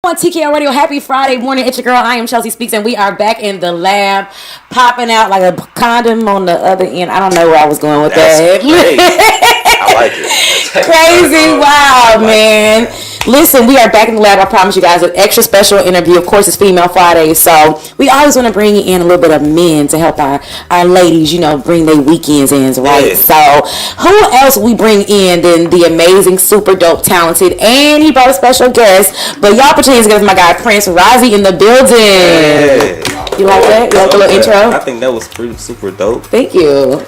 On TKO Radio, happy Friday morning. It's your girl, I am Chelsea Speaks, and we are back in the lab, popping out like a condom on the other end. I don't know where I was going with that. I like it. Crazy, wow, man. Listen, we are back in the lab. I promise you guys an extra special interview. Of course, it's Female Friday, so we always want to bring in a little bit of men to help our ladies, bring their weekends in, right? Yeah. So, who else we bring in than the amazing, super dope, talented, and he brought a special guest. But y'all put your hands together for my guy Prince Razi in the building. Hey. You like that? You like the little intro? I think that was pretty super dope. Thank you.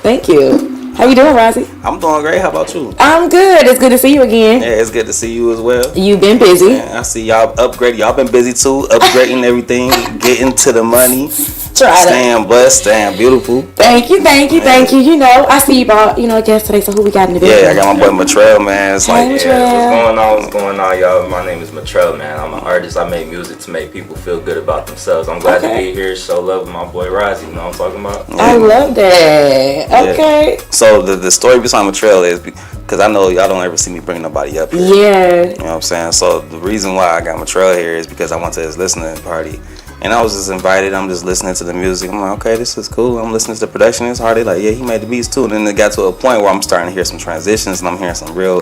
How you doing, Razi? I'm doing great. How about you? I'm good. It's good to see you again. Yeah, it's good to see you as well. You've been busy. Yeah, I see y'all upgrading. Y'all been busy too, upgrading everything, getting to the money. Staying blessed, staying beautiful. Thank you. I see you brought, a guest today, so who we got in the building? Yeah, I got my boy Matrell, man. It's like, what's going on, y'all? My name is Matrell, man. I'm an artist. I make music to make people feel good about themselves. I'm glad to be here, show love with my boy Razi. You know what I'm talking about? Yeah. I love that. Okay. Yeah. So the story behind Matrell is because I know y'all don't ever see me bring nobody up here. Yeah. You know what I'm saying? So the reason why I got Matrell here is because I went to his listening party. And I was just invited. I'm just listening to the music. I'm like, okay, this is cool. I'm listening to the production. It's hard. They like, yeah, he made the beats too. And then it got to a point where I'm starting to hear some transitions and I'm hearing some real,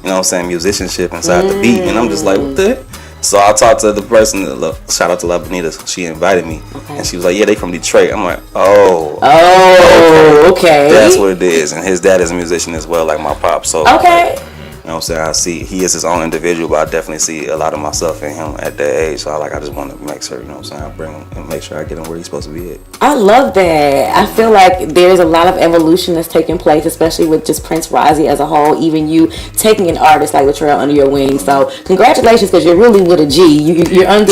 musicianship inside the beat. And I'm just like, what the heck? So I talked to the person, shout out to La Bonita. She invited me. Okay. And she was like, yeah, they from Detroit. I'm like, okay. That's what it is. And his dad is a musician as well, like my pop. So okay. You know what I'm saying? He is his own individual, but I definitely see a lot of myself in him at that age. So I just want to make sure, I bring him and make sure I get him where he's supposed to be at. I love that. I feel like there's a lot of evolution that's taking place, especially with just Prince Razi as a whole, even you taking an artist like Latrell under your wing. So congratulations, because you're really with a G. You're under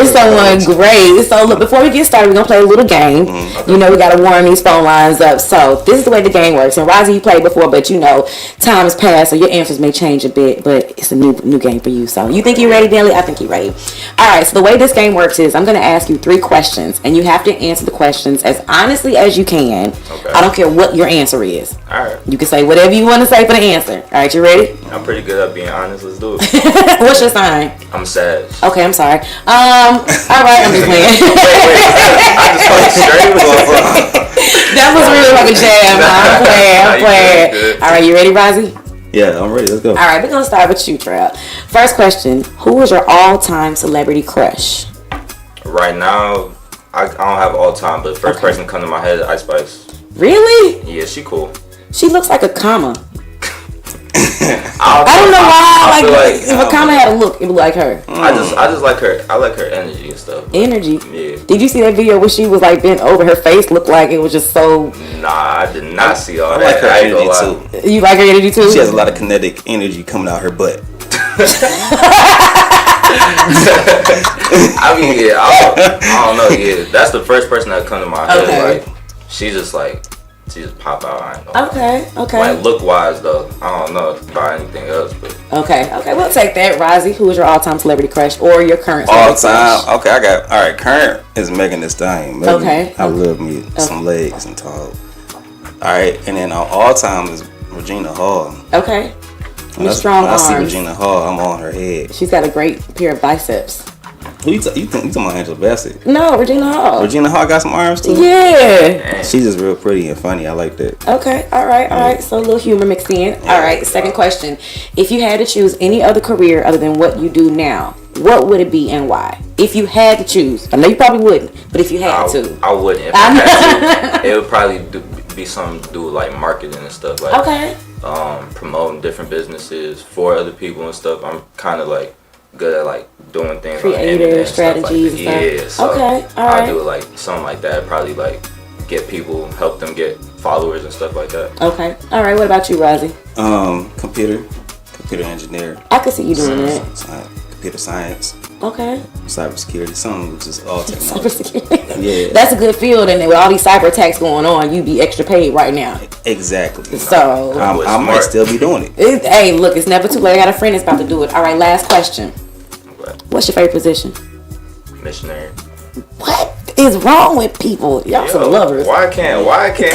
someone great. So look, before we get started, we're going to play a little game. Okay. We got to warm these phone lines up. So this is the way the game works. And Razi, you played before, but time has passed, so your answers may change a bit, but it's a new game for you. So you think you're ready, Billy? I think you're ready. All right, so the way this game works is I'm going to ask you 3 questions, and you have to answer the questions as honestly as you can. Okay. I don't care what your answer is. All right. You can say whatever you want to say for the answer. All right, you ready? I'm pretty good at being honest. Let's do it. What's your sign? I'm sad. Okay, I'm sorry. All right, I'm just playing. I just want straight. That was really like a jam. I'm playing. All right, you ready, Razi? Yeah, I'm ready. Let's go. All right, we're going to start with you, Trell. First question, who was your all-time celebrity crush? Right now, I don't have all-time, but the first person come to my head is Ice Spice. Really? Yeah, she cool. She looks like a comma. I don't know why. Like if a comma had a look, it would like her. I just like her. I like her energy and stuff. Energy. Yeah. Did you see that video where she was like bent over? Her face looked like it was just so. Nah, I did not see all that. I like her energy too. You like her energy too? She has a lot of kinetic energy coming out her butt. I mean, yeah, I don't know. Yeah, that's the first person that come to my head. Like, she just pop out. I ain't know. Okay. Like look wise though, I don't know about anything else, but okay, we'll take that. Razi, who is your all-time celebrity crush or your current all-time? Okay, I got all right. Current is Megan Thee Stallion. Okay, I love me some legs and tall. All right, and then all-time is Regina Hall. Okay, strong arms. I see Regina Hall, I'm on her head. She's got a great pair of biceps. Who you talking about, Angela Bassett? No, Regina Hall. Regina Hall got some arms too? Yeah. She's just real pretty and funny. I like that. Okay, all right. So a little humor mixed in. Yeah. All right, second question. If you had to choose any other career other than what you do now, what would it be and why? If you had to choose. I know you probably wouldn't, but if you had to. I wouldn't. If I had to, it would probably be something to do with like marketing and stuff. Like, promoting different businesses for other people and stuff. I'm kind of like good at like doing things creative strategies and stuff. Yeah, so okay, all right. I do like something like that. Probably like get people, help them get followers and stuff like that. Okay, all right. What about you, Razi? Computer engineer. I could see you doing that. Computer science. Okay. Cybersecurity, something which is all technology. Cybersecurity. Yeah. That's a good field, and with all these cyber attacks going on, you'd be extra paid right now. Exactly. So I might still be doing it. Hey, look, it's never too late. I got a friend that's about to do it. All right, last question. Okay. What's your favorite position? Missionary. What is wrong with people? Y'all some lovers. Why can't? Okay,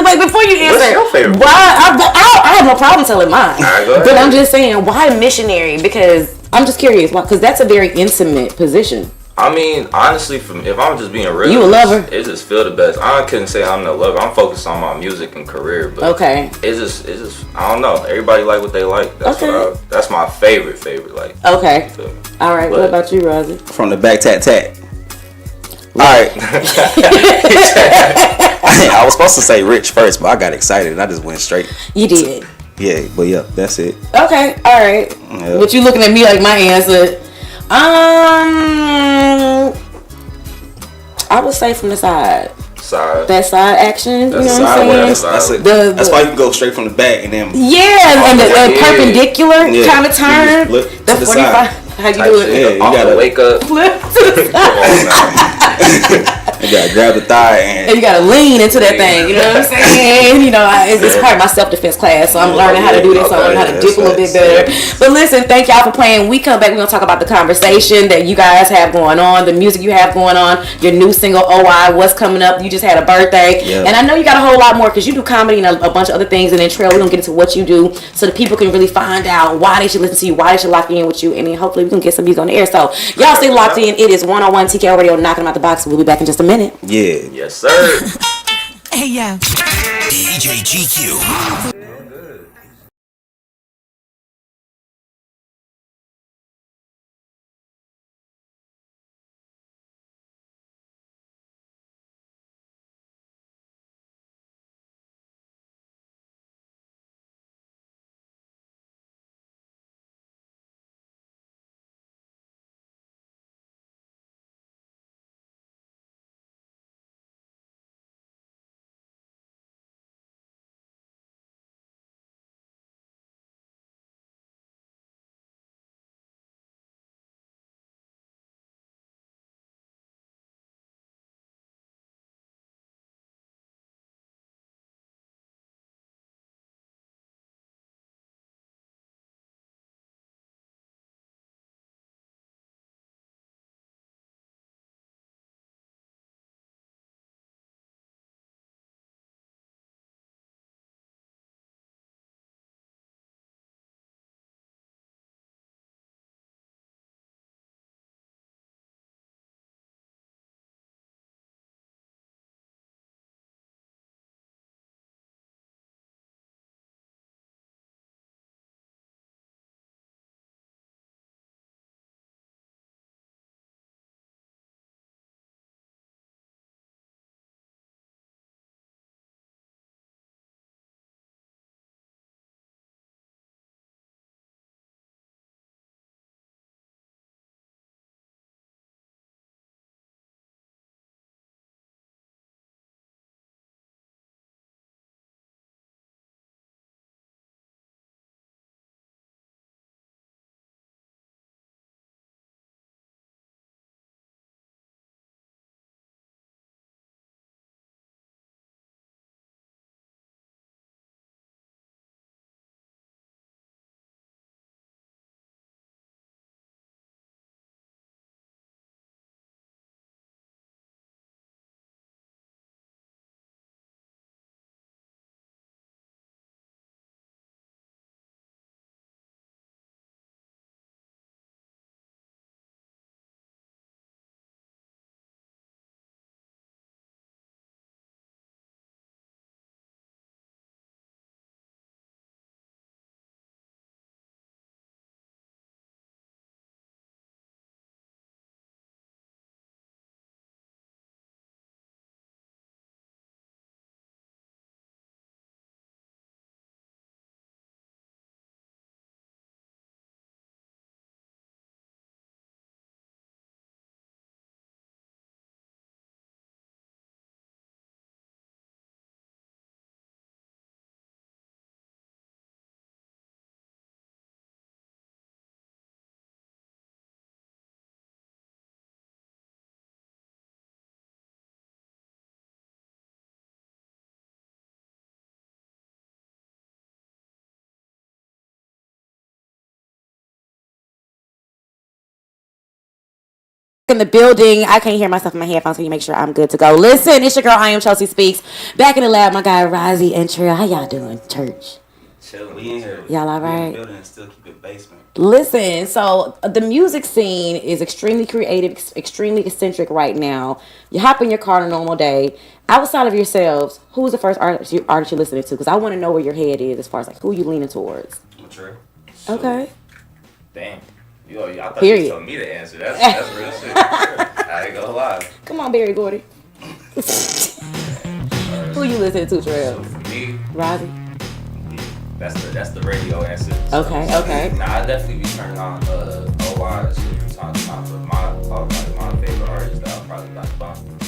wait, before you answer. What's your favorite? Why? I have no problem telling mine. All right, go ahead. But I'm just saying, why missionary? Because I'm just curious, because that's a very intimate position. I mean, honestly, if I'm just being real, you a lover? It just feel the best. I couldn't say I'm no lover. I'm focused on my music and career, but okay. It's just I don't know. Everybody like what they like. That's okay. That's my favorite. Like. Okay. All right. But what about you, Razi? From the back, tat. All right. I was supposed to say rich first, but I got excited and I just went straight. You did. Yeah, but yeah, that's it. Okay. All right. Yep. But you looking at me like my answer? I would say from the side. That side action. That's, you know what I'm saying? That's why you can go straight from the back and then. Yeah, and the perpendicular kind of turn. The 45. How you do it? Yeah, you gotta wake up. Flip to the side. You gotta grab the thigh and you gotta lean into that thing. You know what I'm saying? You know, it's part of my self-defense class, so I'm learning how to do this. So I'm learning how to dip a little bit better. But listen, thank y'all for playing. We come back, we're gonna talk about the conversation that you guys have going on, the music you have going on, your new single OI, what's coming up. You just had a birthday, and I know you got a whole lot more because you do comedy and a bunch of other things. And then Trail, we're gonna get into what you do so that people can really find out why they should listen to you, why they should lock in with you, and then hopefully we can get some music on the air. So y'all stay locked in. It is 101 TKO Radio, knocking them out the box. We'll be back in just a minute. Yeah. Yes, sir. Hey, yo. DJ GQ. In the building. I can't hear myself in my headphones. Can you make sure I'm good to go? Listen, it's your girl, I am Chelsea Speaks. Back in the lab, my guy Razi and Trail. How y'all doing, church? Chilling. We in here. Y'all all right? We in the building and still keep it basement. Listen, so the music scene is extremely creative, extremely eccentric right now. You hop in your car on a normal day. Outside of yourselves, who's the first artist you're listening to? Because I want to know where your head is as far as like who you leaning towards. Mature. Okay. Damn. I thought Period. you told me to answer. That's real shit. I ain't gonna lie. Come on, Barry Gordy. Who you listening to, Trail? So for me, Razi? that's the radio answer. Okay. Nah, I definitely be turning on OY and shit from time to time. But my favorite artist that I'll probably like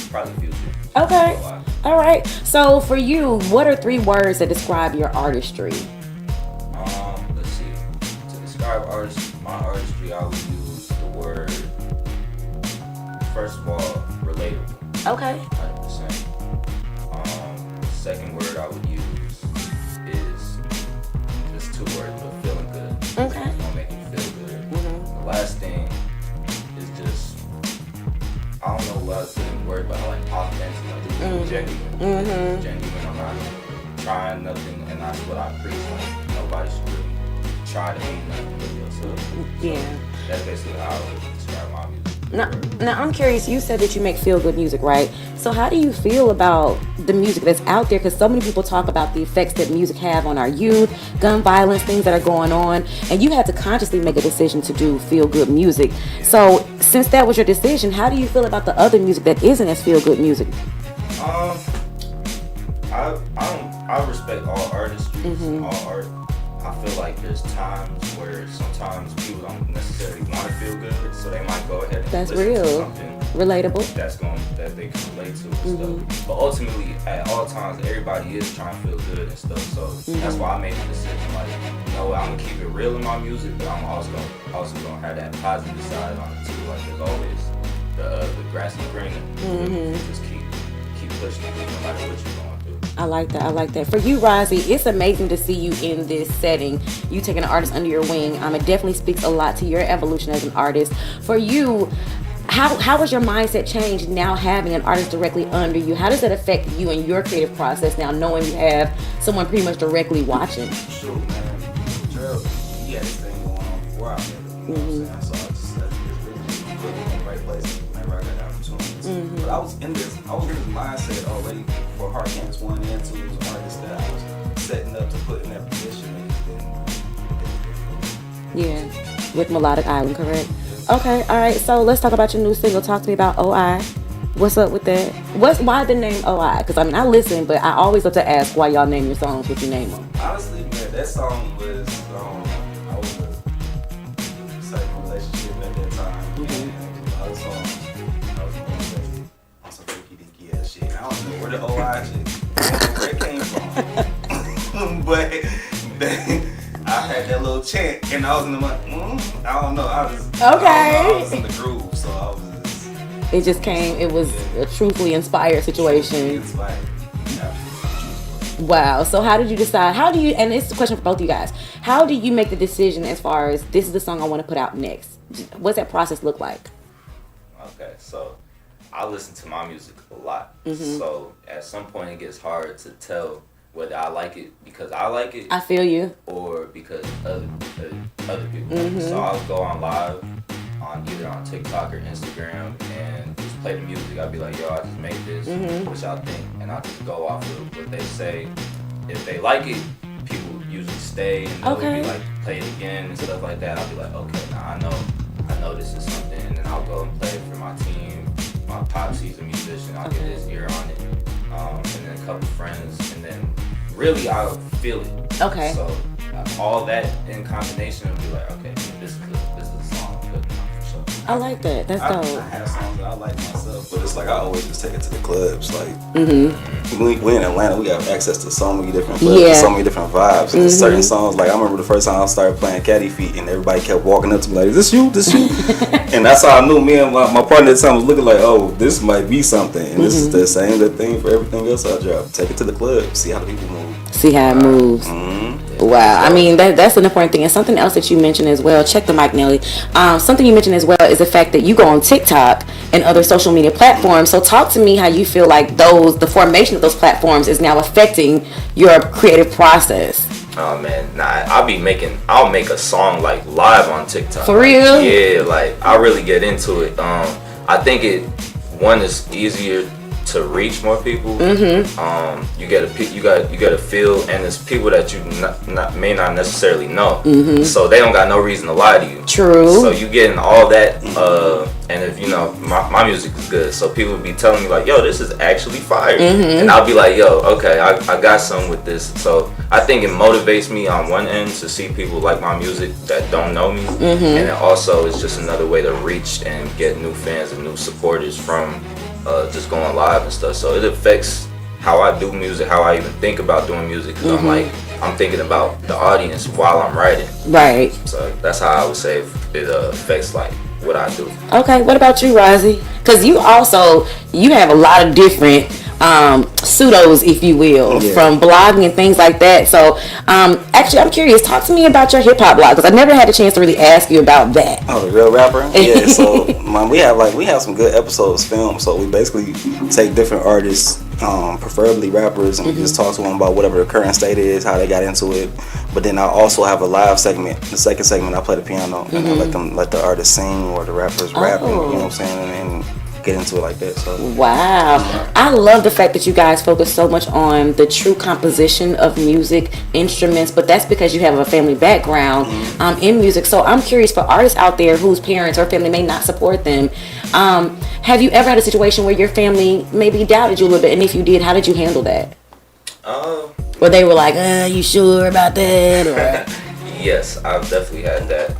probably Future. Okay. OY. All right. So for you, what are 3 words that describe your artistry? Let's see. To describe my artistry, I would use the word, first of all, relatable. Okay. 100%. Second word I would use is just 2 words, but feeling good. Okay. It's gonna make you feel good. Mm-hmm. The last thing is just, I don't know what I was saying word, but I like authentic, like genuine. Genuine. I'm not trying nothing, and that's what I preach. Like nobody should really try to be nothing with yourself. Yeah. So that's basically how I would describe my music. Now I'm curious. You said that you make feel good music, right? So how do you feel about the music that's out there? Because so many people talk about the effects that music have on our youth, gun violence, things that are going on, and you had to consciously make a decision to do feel good music. So since that was your decision, how do you feel about the other music that isn't as feel good music? I respect all artistry, all art. I feel like there's times where sometimes people don't necessarily want to feel good, so they might go ahead and listen to something relatable that they can relate to and stuff. But ultimately, at all times, everybody is trying to feel good and stuff. So that's why I made the decision. Like, I'm gonna keep it real in my music, but I'm also gonna have that positive side on it too. Like there's always the grass is greener. Just keep pushing it, no matter what you're going through. I like that. For you, Razi, it's amazing to see you in this setting. You taking an artist under your wing. It definitely speaks a lot to your evolution as an artist. For you, how has your mindset changed now having an artist directly under you? How does that affect you and your creative process now, knowing you have someone pretty much directly watching? Sure, man. Gerald, he had his thing going on before I met him. You know what I'm saying? So I just really put me in the right place whenever I got the opportunities. But I was in this mindset already for Hard Campus 1 and 2 as an artist that I was setting up to put in that position. Yeah, with Melodic Island, correct? Okay, all right. So let's talk about your new single. Talk to me about OI. What's up with that? Why the name OI? Because I listen, but I always love to ask why y'all name your songs what you name them. Honestly, man, that song was I was in a certain relationship at that time. And the other songs, I was on some freaky ass shit. I don't know where the OI shit, where it came from. But I had that little chant, and I was in the I don't know. I was in the groove, so I was just. It just came. It was a truthfully inspired situation. Wow. So how did you decide? And it's a question for both of you guys. How do you make the decision as far as this is the song I want to put out next? What's that process look like? Okay, so I listen to my music a lot. So at some point it gets hard to tell whether I like it because I like it. I feel you. Or because other people. So I'll go on live either on TikTok or Instagram and just play the music. I'll be like, yo, I just made this. What y'all think? And I'll just go off of what they say. If they like it, people usually stay and they'll be like, play it again and stuff like that. I'll be like, okay, now I know this is something, and then I'll go and play it for my team. My pops, he's a musician. I'll get his ear on it. And then a couple friends, and then really I'll feel it. Okay. So all that in combination will be like, okay, this is a song good enough for sure. I like that. That's dope. I have songs that I like myself, but it's like I always just take it to the clubs. Like we in Atlanta, we have access to so many different clubs, so many different vibes. And certain songs, like I remember the first time I started playing Caddy Feet, and everybody kept walking up to me like, "Is this you? This you?" And that's how I knew me and my partner at the time was looking like, "Oh, this might be something." And this is the same good thing for everything else I drop. Take it to the club, see how the people move. See how it moves. Wow. I mean, that's an important thing. And something else that you mentioned as well, check the mic, Nelly. Something you mentioned as well is the fact that you go on TikTok and other social media platforms. So talk to me how you feel like the formation of those platforms is now affecting your creative process. Oh man, nah, I'll make a song like live on TikTok. For real? Yeah, like I really get into it. I think one is easier to reach more people. You get a feel, and it's people that you may not necessarily know. So they don't got no reason to lie to you. True. So you getting all that, and if you know my music is good, so people be telling me like, yo, this is actually fire, and I'll be like, yo, okay, I got something with this. So I think it motivates me on one end to see people like my music that don't know me, and it also is just another way to reach and get new fans and new supporters from just going live and stuff. So it affects how I do music, how I even think about doing music, because I'm thinking about the audience while I'm writing. Right. So that's how I would say it affects like what I do. Okay, what about you, Razi? Because you have a lot of different pseudos, if you will, from blogging and things like that. So actually, I'm curious, talk to me about your hip-hop blog, because I never had a chance to really ask you about that. Oh, the Real Rapper? Yeah, so we have some good episodes filmed, so we basically take different artists, preferably rappers, and we just talk to them about whatever the current state is, how they got into it. But then I also have a live segment. The second segment, I play the piano, and I let the artist sing or the rappers rap, and, you know what I'm saying, and get into it like that. So wow, I love the fact that you guys focus so much on the true composition of music instruments, but that's because you have a family background in music. So I'm curious, for artists out there whose parents or family may not support them, have you ever had a situation where your family maybe doubted you a little bit, and if you did, how did you handle that? Where they were like, you sure about that? Or Yes, I've definitely had that.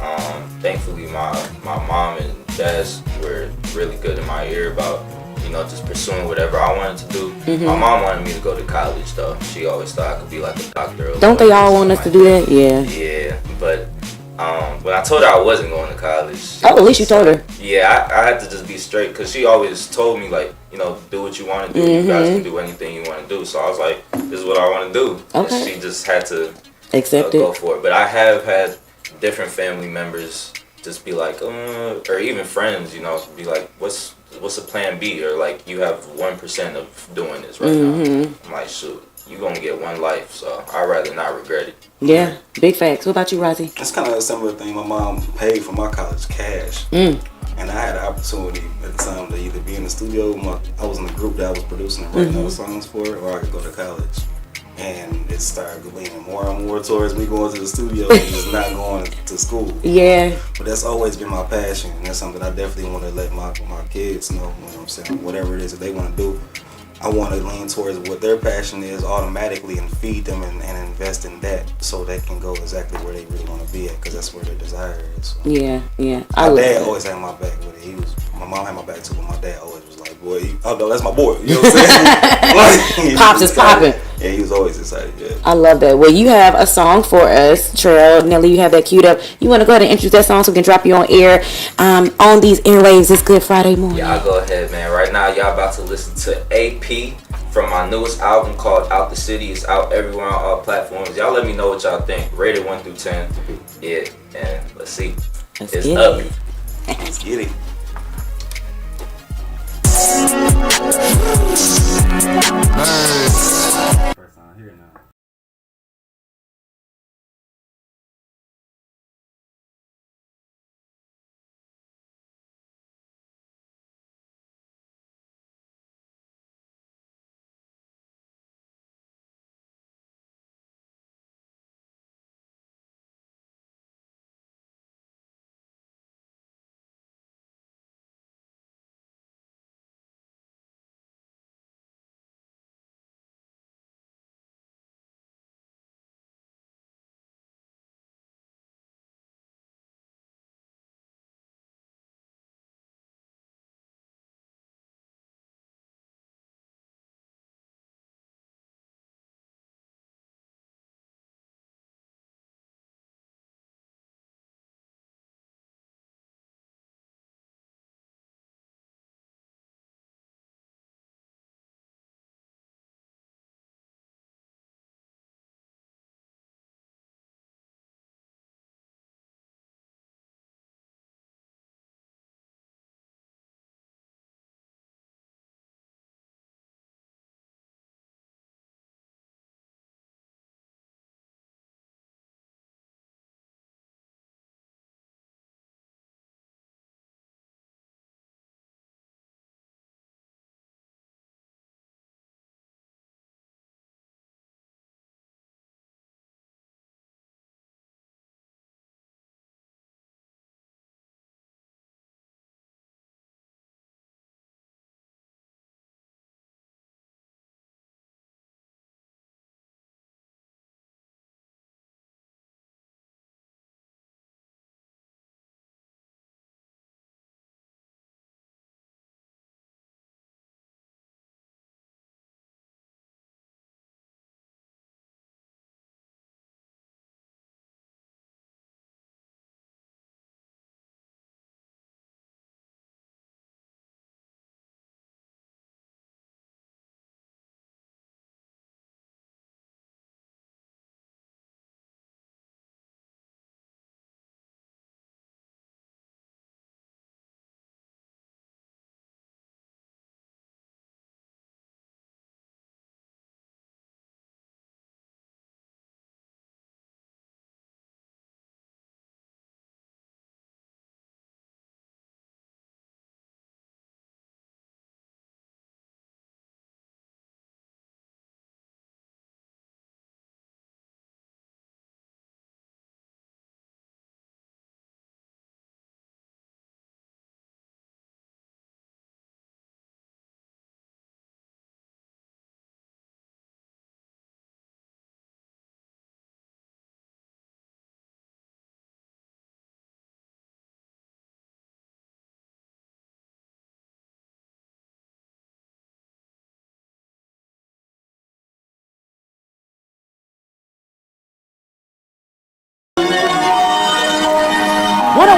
Thankfully, my mom and dad were really good in my ear about, you know, just pursuing whatever I wanted to do. My mom wanted me to go to college, though. She always thought I could be like a doctor. Or don't they all want us to do that? Yeah. Yeah, but when I told her I wasn't going to college. Oh, at least you told her. Yeah, I had to just be straight, because she always told me, like, you know, do what you want to do. You guys can do anything you want to do. So I was like, this is what I want to do. Okay. And she just had to go for it. But I have had different family members just be like, or even friends, you know, be like, what's the plan B? Or like, you have 1% of doing this right now. I'm like, shoot, you gonna get one life, so I'd rather not regret it. Yeah, big facts. What about you, Razi? it's kind of a similar thing. My mom paid for my college cash, and I had the opportunity at the time to either be in the studio. I was in the group that I was producing and writing other songs for, or I could go to college. And it started leaning more and more towards me going to the studio and just not going to school. Yeah. But that's always been my passion, and that's something I definitely want to let my kids know. You know what I'm saying? Whatever it is that they want to do, I want to lean towards what their passion is automatically and feed them and invest in that, so they can go exactly where they really want to be at, because that's where their desire is. So. Yeah. My dad always had my back with it. My mom had my back too, but my dad always was like, boy, oh no, that's my boy. You know what I'm saying? Pops is popping. Yeah, he was always excited. Yeah. I love that. Well, you have a song for us, Trell. Nelly, you have that queued up. You want to go ahead and introduce that song so we can drop you on air on these airwaves this Good Friday morning? Yeah, I'll go ahead, man. Right now, y'all about to listen to A.P. from my newest album called Out the City. It's out everywhere on all platforms. Y'all let me know what y'all think. Rated 1 through 10. Yeah, and let's see. It's up. Let's get it. First time here now.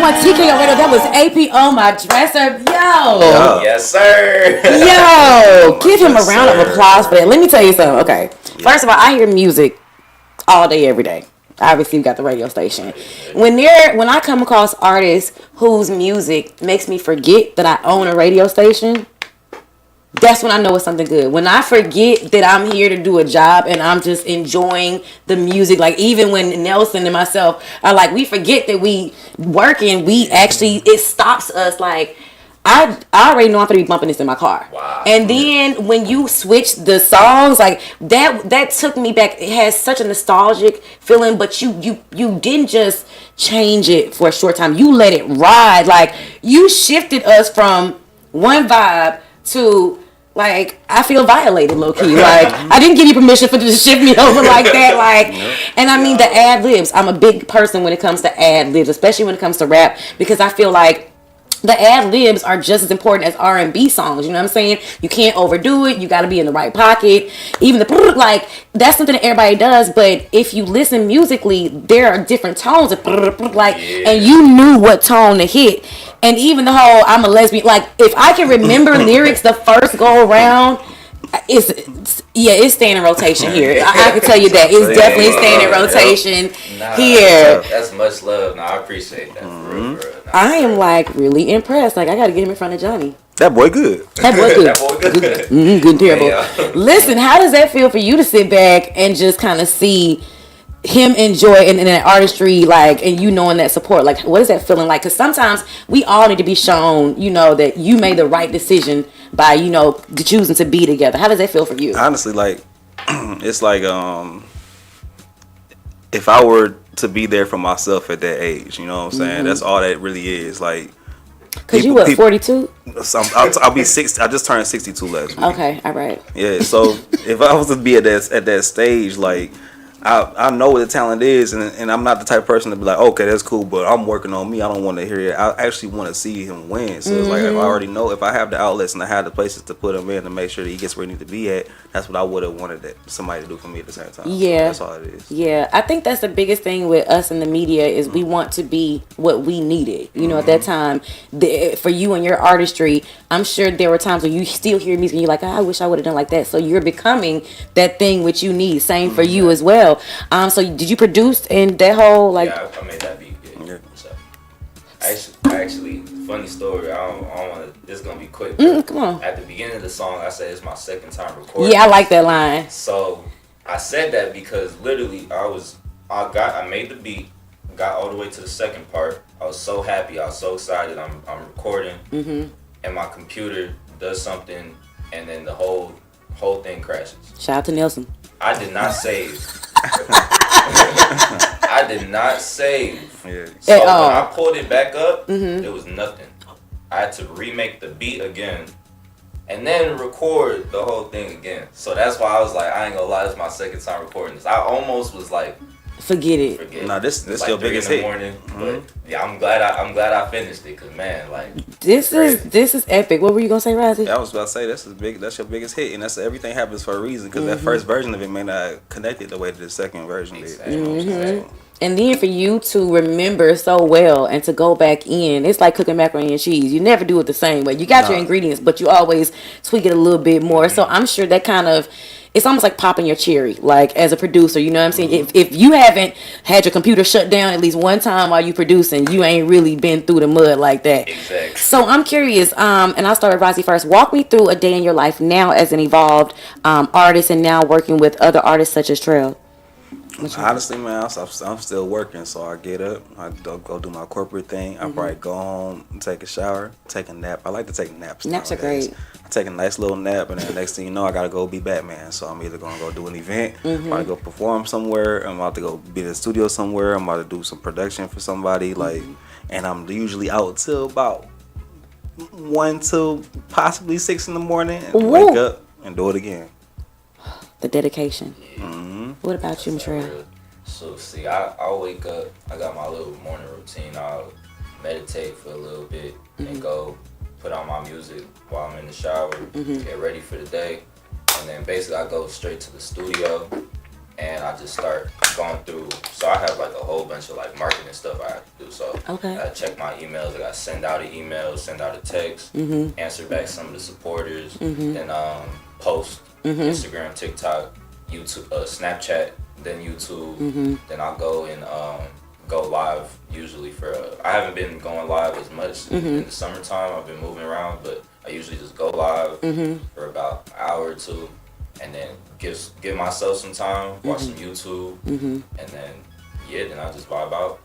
on TKO Radio. That was AP on my dresser. Yo. Yes, sir. Yo. Give him a round of applause for that. Let me tell you something. Okay. First of all, I hear music all day, every day. Obviously, we got the radio station. When I come across artists whose music makes me forget that I own a radio station, that's when I know it's something good. When I forget that I'm here to do a job and I'm just enjoying the music, like even when Nelson and myself are like, we forget that we working, we actually, it stops us. Like, I already know I'm gonna be bumping this in my car. Wow. And then when you switch the songs, like that took me back. It has such a nostalgic feeling, but you didn't just change it for a short time. You let it ride. Like, you shifted us from one vibe to, like, I feel violated, low key. Like, I didn't give you permission for you to shift me over like that. Like, and I mean the ad libs. I'm a big person when it comes to ad libs, especially when it comes to rap, because I feel like the ad libs are just as important as R&B songs. You know what I'm saying? You can't overdo it. You got to be in the right pocket. Even the like, that's something that everybody does. But if you listen musically, there are different tones of like, and you knew what tone to hit. And even the whole "I'm a lesbian," like, if I can remember lyrics the first go around, it's staying in rotation here. I can tell you that it's definitely staying in rotation here. That's much love. No, I appreciate that. For real, bro. I am like really impressed. Like, I got to get him in front of Johnny. That boy good. That boy good. That boy good. Good and terrible. Yeah. Listen, how does that feel for you to sit back and just kind of see him enjoy in that artistry, like, and you knowing that support? Like, what is that feeling like? Because sometimes we all need to be shown, you know, that you made the right decision by, you know, choosing to be together. How does that feel for you? Honestly, like, it's like, if I were to be there for myself at that age, you know what I'm saying? That's all that really is. Like, because you what, 42? I'll be 60. I just turned 62 last week. Okay, all right. Yeah, so if I was to be at that stage, like, I know what the talent is, and I'm not the type of person to be like, okay, that's cool, but I'm working on me. I don't want to hear it. I actually want to see him win. So it's like, if I already know, if I have the outlets and I have the places to put him in to make sure that he gets where he needs to be at, that's what I would have wanted somebody to do for me at the same time. Yeah. So that's all it is. Yeah, I think that's the biggest thing with us in the media is we want to be what we needed. You know, at that time, for you and your artistry, I'm sure there were times when you still hear music and you're like, I wish I would have done like that. So you're becoming that thing which you need. Same for you as well. So did you produce in that whole, like? Yeah, I made that beat. Yeah. So, I actually, funny story. I don't want to. This is gonna be quick. Come on. At the beginning of the song, I said it's my second time recording. Yeah, I like that line. So I said that because literally I made the beat, got all the way to the second part. I was so happy. I was so excited. I'm recording, and my computer does something, and then the whole thing crashes. Shout out to Nelson. I did not save. I did not save. Yeah. So when I pulled it back up, it was nothing. I had to remake the beat again and then record the whole thing again. So that's why I was like, I ain't gonna lie, this is my second time recording this. I almost was like, forget it. Nah, this like your biggest hit. But yeah, I'm glad I finished it, cause man, like, this is epic. What were you gonna say, Razi? I was about to say that's your biggest hit, and that's everything happens for a reason, because that first version of it may not connect it the way that the second version did. You know what I'm saying? And then for you to remember so well and to go back in, it's like cooking macaroni and cheese. You never do it the same way. You got your ingredients, but you always tweak it a little bit more. So I'm sure that kind of, it's almost like popping your cherry, like as a producer, you know what I'm saying? If you haven't had your computer shut down at least one time while you producing, you ain't really been through the mud like that. Exactly. So I'm curious, and I'll start with Razi first. Walk me through a day in your life now as an evolved artist and now working with other artists such as Trail. Honestly, man, I'm still working, so I get up, I go do my corporate thing. I probably go home, take a shower, take a nap. I like to take naps. Naps nowadays. are great. I take a nice little nap, and then the next thing you know, I gotta go be Batman. So I'm either gonna go do an event, I'm about to go perform somewhere, I'm about to go be in the studio somewhere, I'm about to do some production for somebody, like, and I'm usually out till about 1 to possibly 6 in the morning, and wake up and do it again. The dedication. What about you, Mitrell? So see, I'll wake up. I got my little morning routine. I'll meditate for a little bit and go put on my music while I'm in the shower, get ready for the day, and then basically I go straight to the studio. and I just start going through. So I have like a whole bunch of like marketing stuff I have to do. So Okay. I check my emails. I got to send out an email, send out a text, answer back some of the supporters, then post Instagram, TikTok, YouTube, Snapchat, then YouTube. Then I'll go and go live usually for. I haven't been going live as much in the summertime. I've been moving around, but I usually just go live for about an hour or two, and then give myself some time, watch some YouTube, and then then I just vibe out,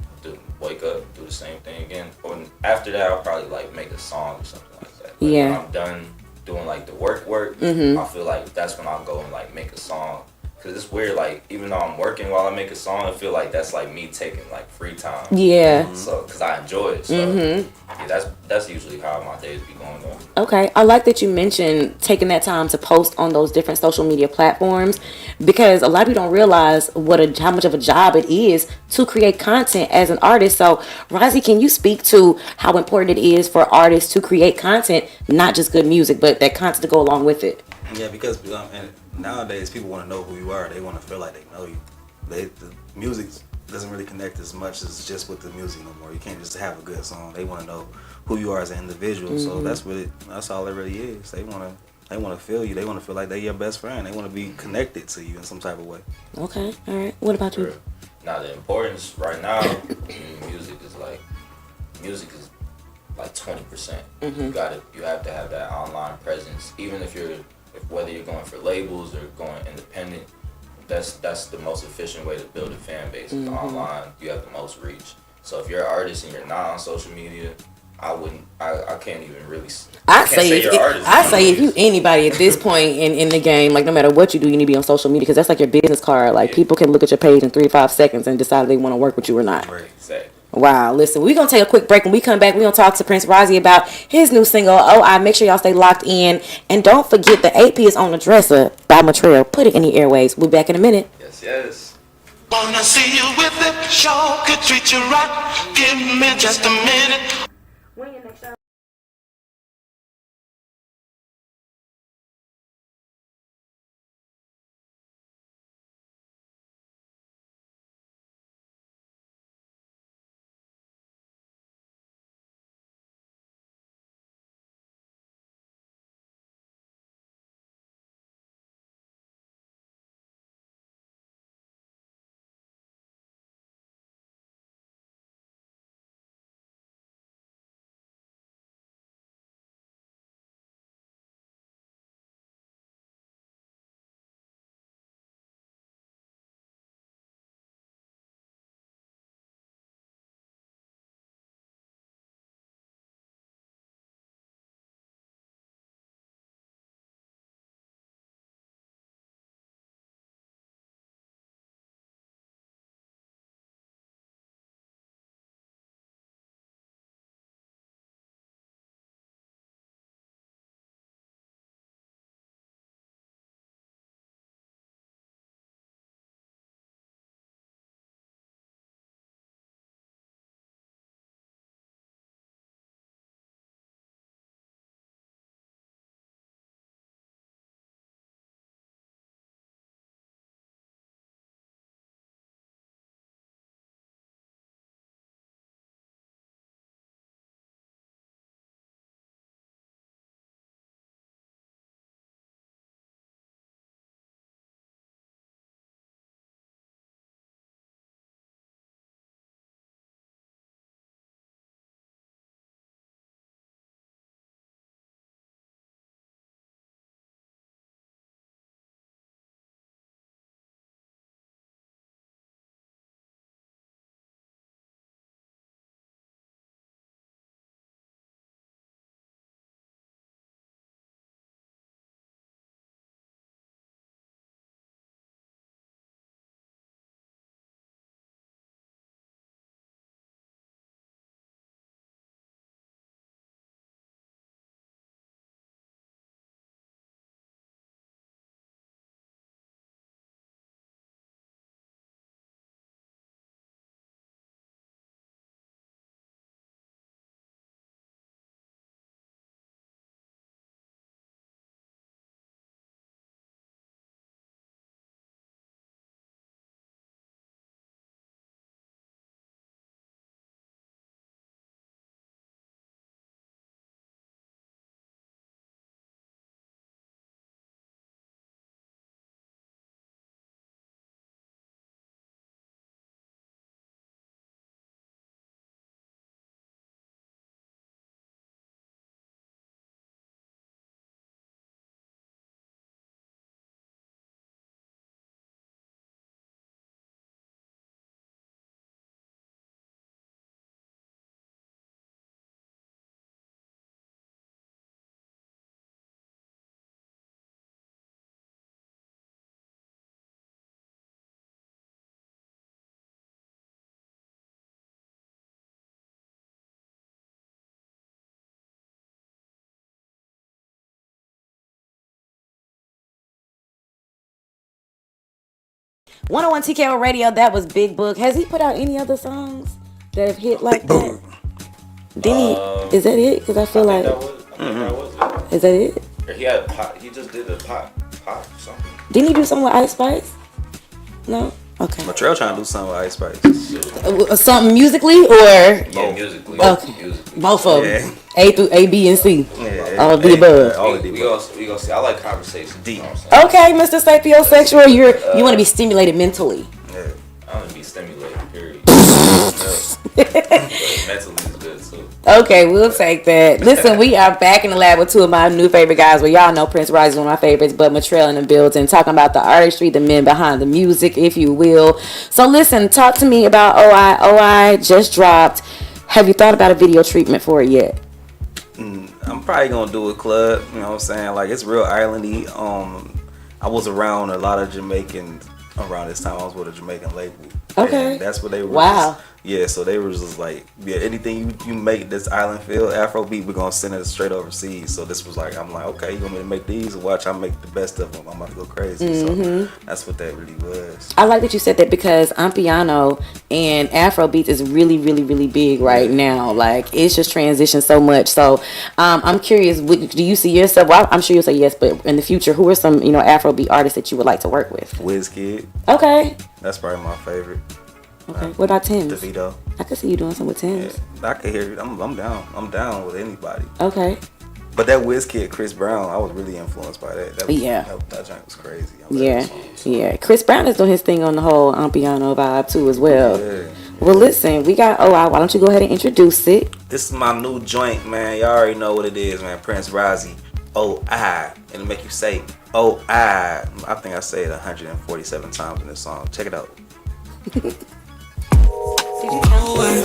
wake up, do the same thing again. Or after that, I'll probably like make a song or something like that. Like, when I'm done doing like the work, I feel like that's when I'll go and like make a song. Cause it's weird, like even though I'm working while I make a song, I feel like that's like me taking like free time. Yeah. So, cause I enjoy it. So, yeah, that's usually how my days be going on. Okay, I like that you mentioned taking that time to post on those different social media platforms, because a lot of people don't realize how much of a job it is to create content as an artist. So, Razi, can you speak to how important it is for artists to create content, not just good music, but that content to go along with it? Yeah, because and nowadays people want to know who you are. They want to feel like they know you. The music doesn't really connect as much as just with the music no more. You can't just have a good song. They want to know who you are as an individual. So that's all it really is. They want to feel you. They want to feel like they're your best friend. They want to be connected to you in some type of way. Okay, all right. What about you? Now the importance right now in music is like 20%. You have to have that online presence, even if whether you're going for labels or going independent. That's the most efficient way to build a fan base. Online, you have the most reach. So if you're an artist and you're not on social media, I can't even really. I say if you anybody at this point in the game, like no matter what you do, you need to be on social media, because that's like your business card. Like people can look at your page in 3 to 5 seconds and decide if they want to work with you or not. Right, exactly. Wow, listen, we're going to take a quick break. When we come back, we're going to talk to Prince Razi about his new single, Oh, Make sure y'all stay locked in. And don't forget, the AP is on the dresser by Montreal. Put it in the airwaves. We'll be back in a minute. Yes. Wanna see you with it, sure could treat you right. Give me just a minute. 101 TKO Radio, that was Big Book. Has he put out any other songs that have hit like that? Didn't he? Is that it? Because I feel like... that was it. Is that it? He had pop. He just did a pop something. Didn't he do something with Ice Spice? No? Okay. Montreal trying to do something with Ice Spice. Something musically or... Yeah, musically. Okay. Musically. Both of them. Yeah. A, B, and C. Yeah, All of the above. All of the We above. gonna see. I like conversation. Deep. You know what I'm saying? Okay, Mr. Sapiosexual, you want to be stimulated mentally. Yeah. I want to be stimulated. Period. Mentally is good too. Okay, we'll take that. Listen, we are back in the lab with two of my new favorite guys. Well, y'all know Prince Razi is one of my favorites, but Montreal in the building, talking about the artistry, the men behind the music, if you will. So listen, talk to me about OI. OI just dropped. Have you thought about a video treatment for it yet? I'm probably gonna do a club. You know what I'm saying? Like, it's real islandy. I was around a lot of Jamaicans around this time. I was with a Jamaican label. Okay. And that's what they were. Wow. Yeah, so they were just like, yeah, anything you make this island feel Afrobeat, we're gonna send it straight overseas. So this was like, I'm like, okay, you want me to make these? Watch, I make the best of them. I'm about to go crazy. So that's what that really was. I like that you said that because Ampiano and Afrobeats is really, really, really big right now. Like, it's just transitioned so much. So I'm curious, do you see yourself? Well, I'm sure you'll say yes, but in the future, who are some Afrobeat artists that you would like to work with? WizKid. Okay. That's probably my favorite. Okay. What about Tim's? DeVito. I could see you doing something with Tim's. Yeah, I can hear it. I'm down. I'm down with anybody. Okay. But that WizKid, Chris Brown, I was really influenced by that. That joint was crazy. Yeah. Chris Brown is doing his thing on the whole Ampiano vibe too as well. Yeah. Well, listen, we got OI. Why don't you go ahead and introduce it? This is my new joint, man. Y'all already know what it is, man. Prince Razi. OI. It'll make you say OI. I think I say it 147 times in this song. Check it out. Did you count it?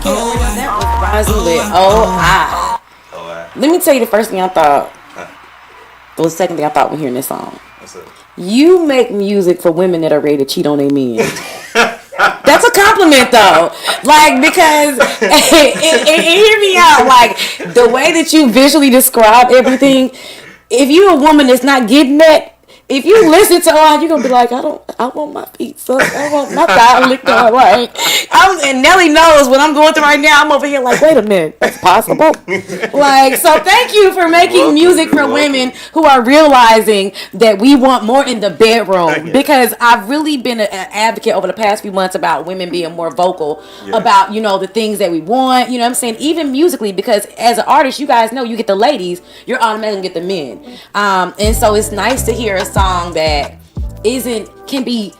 That was Razi with OI. Let me tell you the first thing I thought. Well, the second thing I thought when hearing this song. What's up? You make music for women that are ready to cheat on their men. That's a compliment, though. Like, because, and hear me out, like, the way that you visually describe everything, if you're a woman that's not getting that, if you listen to OI, you're going to be like, I don't I want my feet sucked. I want my thigh licked all right. And Nelly knows what I'm going through right now. I'm over here like, wait a minute, that's possible. Like, so thank you for making music for women who are realizing that we want more in the bedroom. Because I've really been an advocate over the past few months about women being more vocal about, you know, the things that we want. You know what I'm saying? Even musically, because as an artist, you guys know you get the ladies, you're automatically gonna get the men. And so it's nice to hear a song that can be,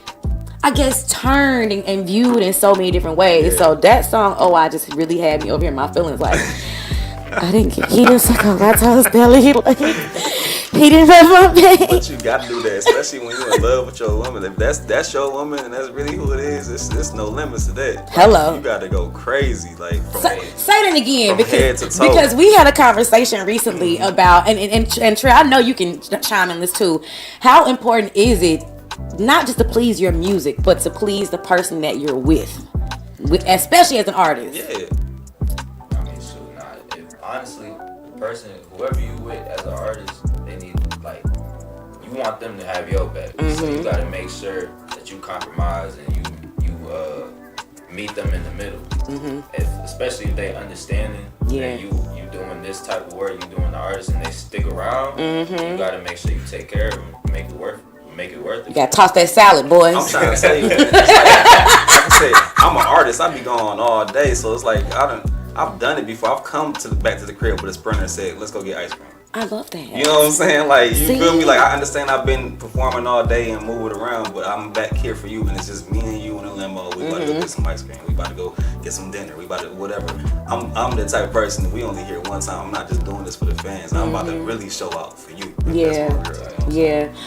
I guess, turned and viewed in so many different ways. So that song, Oh I, just really had me over here in my feelings. Like, he didn't suck on my toes belly. He didn't rub my back. But you got to do that, especially when you're in love with your woman. If that's your woman and that's really who it is, there's no limits to that. Hello. You got to go crazy. Like, say that again, head to toe. Because we had a conversation recently about, and Trey, I know you can chime in this too. How important is it not just to please your music, but to please the person that you're with especially as an artist? Yeah. I mean, honestly, the person, whoever you with as an artist, they need, like, you want them to have your back. So you gotta make sure that you compromise and you meet them in the middle. Especially if they understanding that you doing this type of work, you doing the artist, and they stick around. You gotta make sure you take care of them, make it worth it. You gotta toss that salad, boys. I'm trying to tell you, like I said, I'm an artist. I be gone all day, so it's like I've done it before. I've come back to the crib with a sprinter and said, "Let's go get ice cream." I love that. You know what I'm saying? Like, you feel me? Like, I understand I've been performing all day and moving around, but I'm back here for you, and it's just me and you in a limo. We about to go get some ice cream. We about to go get some dinner. We about to whatever. I'm the type of person that we only hear one time. I'm not just doing this for the fans. I'm about to really show out for you. Yeah.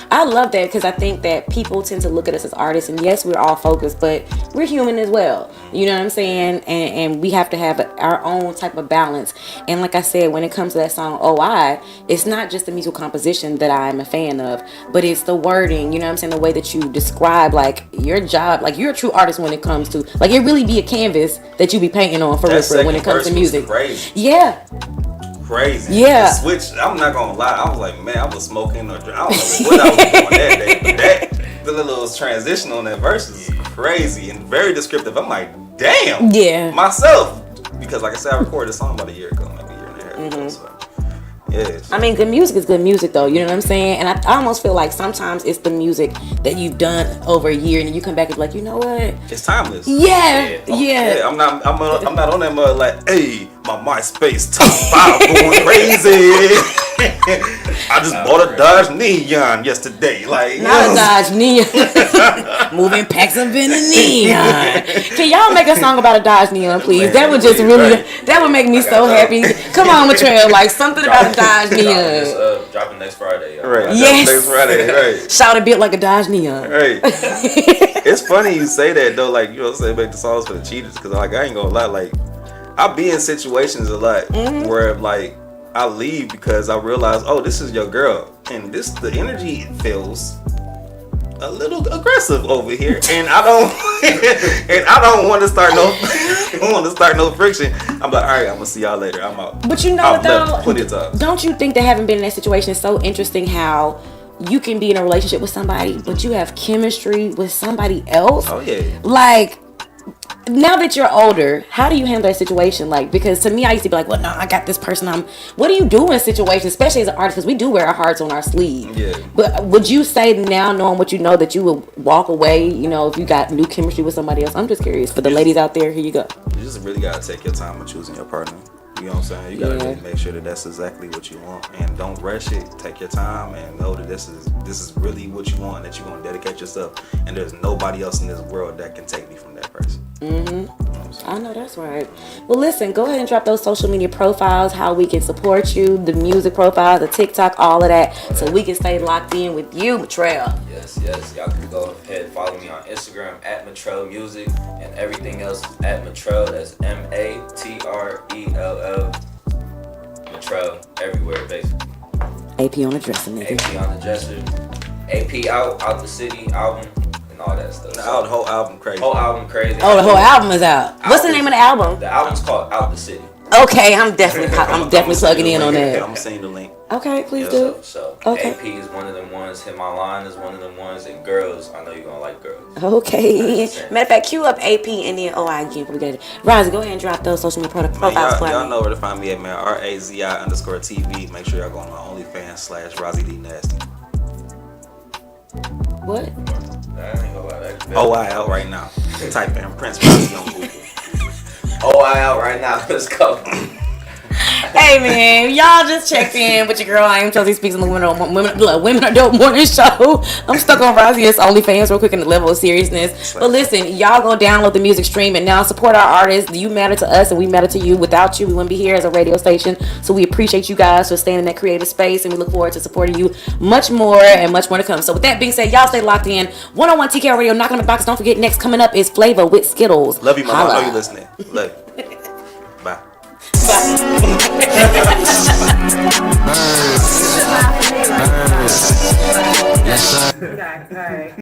I love that, because I think that people tend to look at us as artists, and yes, we're all focused, but we're human as well. You know what I'm saying? And we have to have our own type of balance. And like I said, when it comes to that song, Oh I, it's not just the musical composition that I'm a fan of, but it's the wording, you know what I'm saying? The way that you describe, like, your job, like, you're a true artist when it comes to, like, it really be a canvas that you be painting on for real when it comes to music. Crazy. Yeah. Crazy. Yeah. The switch, I'm not gonna lie, I was like, man, I was smoking or I don't know what I was doing that day, but the little transition on that verse is crazy and very descriptive. I'm like, damn. Yeah. Myself. Because like I said, I recorded a song about a year ago, maybe a year and a half ago, so. Yeah. I mean, good music is good music, though. You know what I'm saying? And I almost feel like sometimes it's the music that you've done over a year, and then you come back and be like, you know what? It's timeless. Yeah. I'm not on that mud like, hey, my MySpace top 5 going crazy. I just bought a Dodge Neon yesterday. Like, not a Dodge Neon. Moving packs up in the Neon. Can y'all make a song about a Dodge Neon, please? Man, that would just really, that would make me so happy. Come on, Matrell, like something about a Dodge Neon. Dropping next Friday. Y'all. Right. Yes. Next Friday. Right. Shout a bit like a Dodge Neon. Right. It's funny you say that though. Like, you know, say make the songs for the cheaters, because like I ain't gonna lie, like I be in situations a lot where like I leave because I realize, oh, this is your girl, and the energy feels a little aggressive over here, and I don't want to start no friction. I'm like, all right, I'm gonna see y'all later. I'm out. But you know what though? Plenty of times. Don't you think that having been in that situation is so interesting? How you can be in a relationship with somebody, but you have chemistry with somebody else. Oh yeah. Like, now that you're older, how do you handle that situation? Like, because to me, I used to be like, well, no, I got this person. What do you do in a situation, especially as an artist? Because we do wear our hearts on our sleeve. Yeah. But would you say now, knowing what you know, that you would walk away, you know, if you got new chemistry with somebody else? I'm just curious. For the ladies out there, here you go. You just really got to take your time with choosing your partner. You know what I'm saying? You gotta really make sure that that's exactly what you want, and don't rush it. Take your time and know that this is really what you want, and that you're gonna dedicate yourself. And there's nobody else in this world that can take me from that person. I know that's right. Well, listen, go ahead and drop those social media profiles, how we can support you, the music profile, the TikTok, all of that, so we can stay locked in with you, Matrell. Yes. Y'all can go ahead and follow me on Instagram at Matrell Music, and everything else is at Matrell. That's MATRELL. Matrell everywhere, basically. AP on the dresser, nigga. AP on the dresser. AP out the city album. All that stuff. The whole album crazy. Whole album crazy. Oh, the whole album is out. What's the name of the album? The album's called Out the City. Okay, I'm definitely plugging in on that. I'm gonna send you the link. Okay, please do. So Okay. AP is one of them ones. Hit My Line is one of them ones. And girls, I know you're gonna like girls. Okay. Matter of fact, cue up AP and then OI again. We got it. Razi, go ahead and drop those social media profiles for me. Y'all know where to find me at, man. RAZI_TV. Make sure y'all go on my OnlyFans /Razi D Nasty. What? I ain't gonna lie, that's OI out right now. Type in Prince Razi on Google. OI out right now. Let's go. Hey man, y'all just checked in with your girl. I am Chelsea Speaks on the Women Are Dope Morning Show. I'm stuck on Razi's OnlyFans real quick in the level of seriousness. But listen, y'all go download the music stream and now support our artists. You matter to us and we matter to you. Without you, we wouldn't be here as a radio station. So we appreciate you guys for staying in that creative space and we look forward to supporting you much more and much more to come. So with that being said, y'all stay locked in. 101 TKO Radio, knocking on the box. Don't forget, next coming up is Flavor with Skittles. Love you, mama. I know you listening. Love you. Bye. Yes, sir.